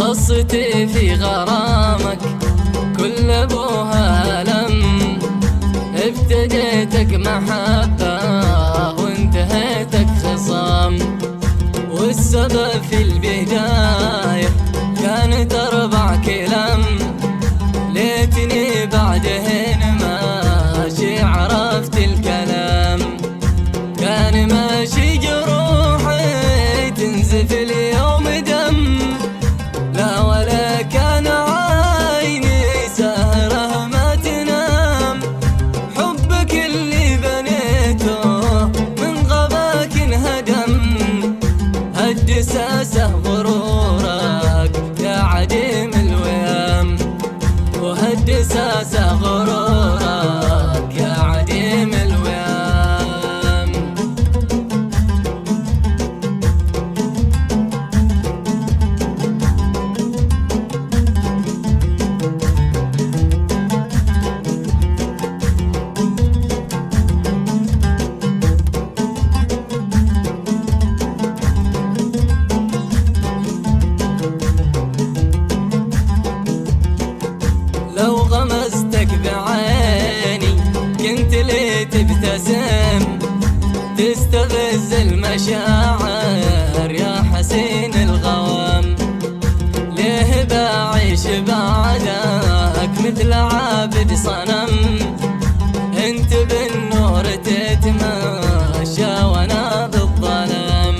قصتي في غرامك كل ابوها لم، ابتديتك محبة وانتهيتك خصام، والسبب في البداية كانت 4 كلام، ليتني بعدهن ماشي عرفت الكلام. كان ماشي جروحي تنزف اليوم دم، لا ولا كان عيني سهرة ما تنام، حبك اللي بنيته من غباك انهدم، هد ساسه غرورك يا عديم الوئام، وهد ساسه غرورك يا عديم الوئام. لو غمزتك بعيني كنت لي تبتسم، تستفز المشاعر يا حسين الغوام، ليه بعيش بعدك مثل عابد صنم، انت بالنور تتماشى وانا بالظلام،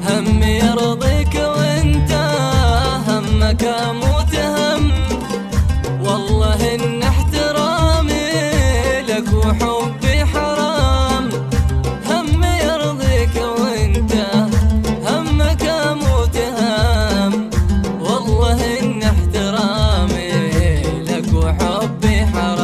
همي يرضيك وانت همك اموت هم، والله ان احترامي لك وحبي حرام، همي يرضيك وانت همك اموت هم، والله ان احترامي لك وحبي حرام.